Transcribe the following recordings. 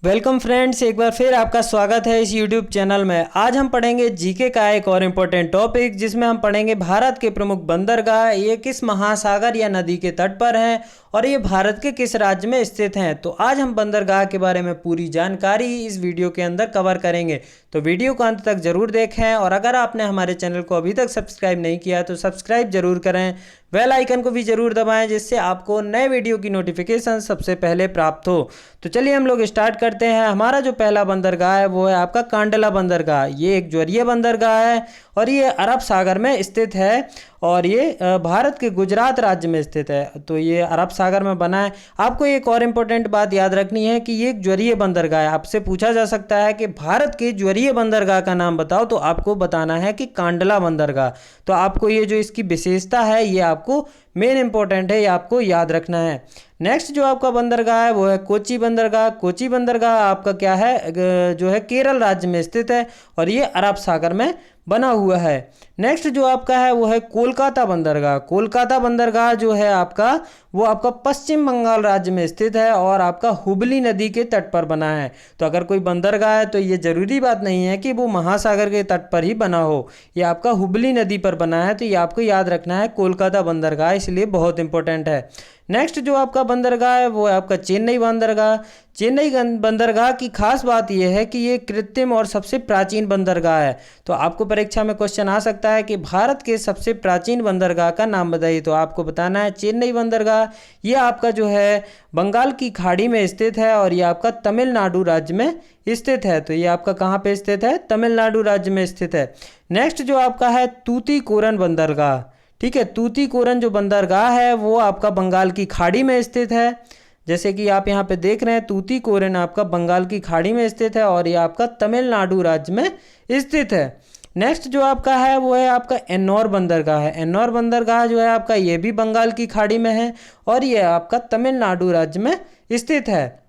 Welcome friends, एक बार फिर आपका स्वागत है इस यूट्यूब चैनल में। आज हम पढ़ेंगे जीके का एक और इम्पोर्टेंट टॉपिक, जिसमें हम पढ़ेंगे भारत के प्रमुख बंदरगाह ये किस महासागर या नदी के तट पर हैं और ये भारत के किस राज्य में स्थित हैं। तो आज हम बंदरगाह के बारे में पूरी जानकारी इस वीडियो के अंदर कवर करेंगे, तो वीडियो को अंत तक जरूर देखें। और अगर आपने हमारे चैनल को अभी तक सब्सक्राइब नहीं किया तो सब्सक्राइब जरूर करें, बेल आइकन को भी जरूर दबाएं, जिससे आपको नए वीडियो की नोटिफिकेशन सबसे पहले प्राप्त हो। तो चलिए हम लोग स्टार्ट करते हैं। हमारा जो पहला बंदरगाह है वो है आपका कांडला बंदरगाह। ये एक ज्वारीय बंदरगाह है और ये अरब सागर में स्थित है और ये भारत के गुजरात राज्य में स्थित है। तो ये अरब सागर में बना है। आपको एक और इम्पोर्टेंट बात याद रखनी है कि ये एक ज्वारीय बंदरगाह है। आपसे पूछा जा सकता है कि भारत के ज्वारीय बंदरगाह का नाम बताओ, तो आपको बताना है कि कांडला बंदरगाह। तो आपको ये जो इसकी विशेषता है ये आपको मेन इंपॉर्टेंट है, ये आपको याद रखना है। नेक्स्ट जो आपका बंदरगाह है वो है कोची बंदरगाह। कोची बंदरगाह आपका क्या है, जो है केरल राज्य में स्थित है और ये अरब सागर में बना हुआ है। नेक्स्ट जो आपका है वो है कोलकाता बंदरगाह। कोलकाता बंदरगाह जो है आपका वो आपका पश्चिम बंगाल राज्य में स्थित है और आपका हुबली नदी के तट पर बना है। तो अगर कोई बंदरगाह है तो ये जरूरी बात नहीं है कि वो महासागर के तट पर ही बना हो, ये आपका हुबली नदी पर बना है। तो ये आपको याद रखना है कोलकाता बंदरगाह, इसलिए बहुत इंपॉर्टेंट है। नेक्स्ट जो आपका बंदरगाह है वो है आपका चेन्नई बंदरगाह। चेन्नई बंदरगाह की खास बात यह है कि ये कृत्रिम और सबसे प्राचीन बंदरगाह है। तो आपको परीक्षा में क्वेश्चन आ सकता है कि भारत के सबसे प्राचीन बंदरगाह का नाम बताइए, तो आपको बताना है चेन्नई बंदरगाह। ये आपका जो है बंगाल की खाड़ी में स्थित है और ये आपका तमिलनाडु राज्य में स्थित है। तो ये आपका कहाँ पे स्थित है, तमिलनाडु राज्य में स्थित है। नेक्स्ट जो आपका है तूतीकोरन बंदरगाह। ठीक है, तूतीकोरन जो बंदरगाह है वो आपका बंगाल की खाड़ी में स्थित है। जैसे कि आप यहाँ पे देख रहे हैं तूतीकोरन आपका बंगाल की खाड़ी में स्थित है और ये आपका तमिलनाडु राज्य में स्थित है। नेक्स्ट जो आपका है वो है आपका एन्नौर बंदरगाह है। एन्नौर बंदरगाह जो है आपका ये भी बंगाल की खाड़ी में है और ये आपका तमिलनाडु राज्य में स्थित है,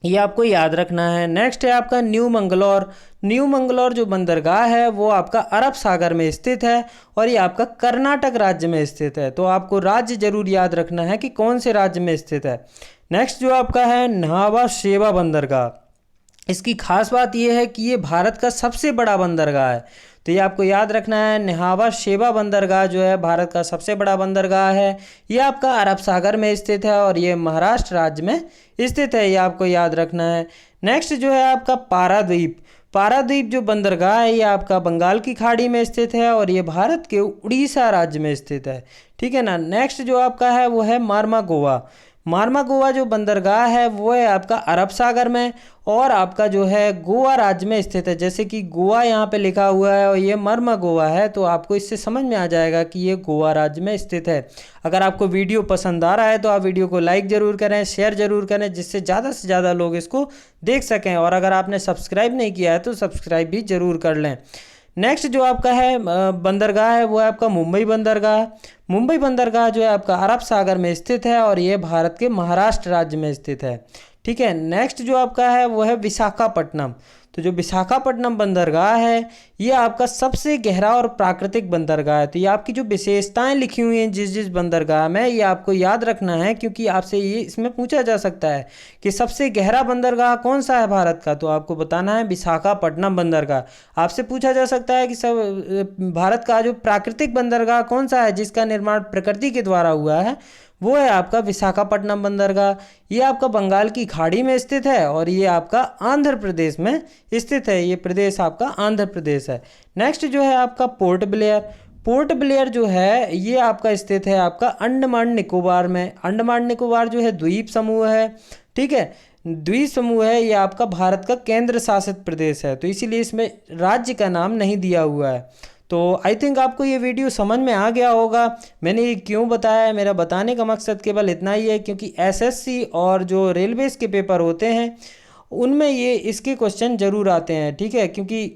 ये आपको याद रखना है। नेक्स्ट है आपका न्यू मंगलौर। न्यू मंगलौर जो बंदरगाह है वो आपका अरब सागर में स्थित है और ये आपका कर्नाटक राज्य में स्थित है। तो आपको राज्य जरूर याद रखना है कि कौन से राज्य में स्थित है। नेक्स्ट जो आपका है न्हावा शेवा बंदरगाह। इसकी खास बात यह है कि ये भारत का सबसे बड़ा बंदरगाह है। तो ये आपको याद रखना है, न्हावा शेवा बंदरगाह जो है भारत का सबसे बड़ा बंदरगाह है। ये आपका अरब सागर में स्थित है और ये महाराष्ट्र राज्य में स्थित है, ये आपको याद रखना है। नेक्स्ट जो है आपका पारादीप। पारादीप जो बंदरगाह है ये आपका बंगाल की खाड़ी में स्थित है और ये भारत के उड़ीसा राज्य में स्थित है। ठीक है ना। नेक्स्ट जो आपका है वो है मार्मा गोवा। मार्मा गोवा जो बंदरगाह है वो है आपका अरब सागर में और आपका जो है गोवा राज्य में स्थित है। जैसे कि गोवा यहाँ पे लिखा हुआ है और ये मर्मा गोवा है, तो आपको इससे समझ में आ जाएगा कि ये गोवा राज्य में स्थित है। अगर आपको वीडियो पसंद आ रहा है तो आप वीडियो को लाइक ज़रूर करें, शेयर ज़रूर करें, जिससे ज़्यादा से ज़्यादा लोग इसको देख सकें। और अगर आपने सब्सक्राइब नहीं किया है तो सब्सक्राइब भी ज़रूर कर लें। नेक्स्ट जो आपका है बंदरगाह है वो है आपका मुंबई बंदरगाह। मुंबई बंदरगाह जो है आपका अरब सागर में स्थित है और ये भारत के महाराष्ट्र राज्य में स्थित है। ठीक है। नेक्स्ट जो आपका है वो है विशाखापट्टनम। तो जो विशाखापट्टनम बंदरगाह है ये आपका सबसे गहरा और प्राकृतिक बंदरगाह है। तो ये आपकी जो विशेषताएं लिखी हुई हैं जिस जिस बंदरगाह में, ये आपको याद रखना है, क्योंकि आपसे ये इसमें पूछा जा सकता है कि सबसे गहरा बंदरगाह कौन सा है भारत का। तो आपको बताना है विशाखापट्टनम बंदरगाह। आपसे पूछा जा सकता है कि सब भारत का जो प्राकृतिक बंदरगाह कौन सा है जिसका निर्माण प्रकृति के द्वारा हुआ है, वो है आपका विशाखापट्टनम बंदरगाह। ये आपका बंगाल की खाड़ी में स्थित है और ये आपका आंध्र प्रदेश में स्थित है। ये प्रदेश आपका आंध्र प्रदेश है। नेक्स्ट जो है आपका पोर्ट ब्लेयर। पोर्ट ब्लेयर जो है ये आपका स्थित है आपका अंडमान निकोबार में। अंडमान निकोबार जो है द्वीप समूह है। ठीक है, द्वीप समूह है, ये आपका भारत का केंद्र शासित प्रदेश है, तो इसीलिए इसमें राज्य का नाम नहीं दिया हुआ है। तो आई थिंक आपको ये वीडियो समझ में आ गया होगा। मैंने ये क्यों बताया है, मेरा बताने का मकसद केवल इतना ही है क्योंकि एसएससी और जो रेलवेज़ के पेपर होते हैं उनमें ये इसके क्वेश्चन ज़रूर आते हैं। ठीक है, क्योंकि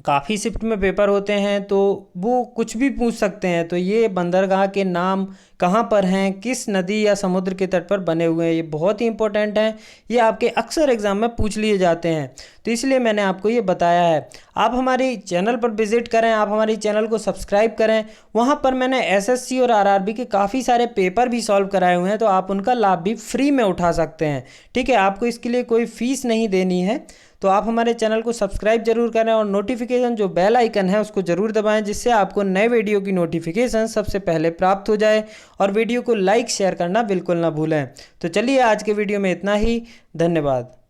काफ़ी शिफ्ट में पेपर होते हैं तो वो कुछ भी पूछ सकते हैं। तो ये बंदरगाह के नाम कहाँ पर हैं, किस नदी या समुद्र के तट पर बने हुए हैं, ये बहुत ही इंपॉर्टेंट हैं। ये आपके अक्सर एग्जाम में पूछ लिए जाते हैं, तो इसलिए मैंने आपको ये बताया है। आप हमारी चैनल पर विजिट करें, आप हमारी चैनल को सब्सक्राइब करें। वहाँ पर मैंने एसएससी और आरआरबी के काफ़ी सारे पेपर भी सॉल्व कराए हुए हैं, तो आप उनका लाभ भी फ्री में उठा सकते हैं। ठीक है, आपको इसके लिए कोई फीस नहीं देनी है। तो आप हमारे चैनल को सब्सक्राइब जरूर करें और नोटिफिकेशन जो बेल आइकन है उसको जरूर दबाएं, जिससे आपको नए वीडियो की नोटिफिकेशन सबसे पहले प्राप्त हो जाए। और वीडियो को लाइक शेयर करना बिल्कुल ना भूलें। तो चलिए आज के वीडियो में इतना ही। धन्यवाद।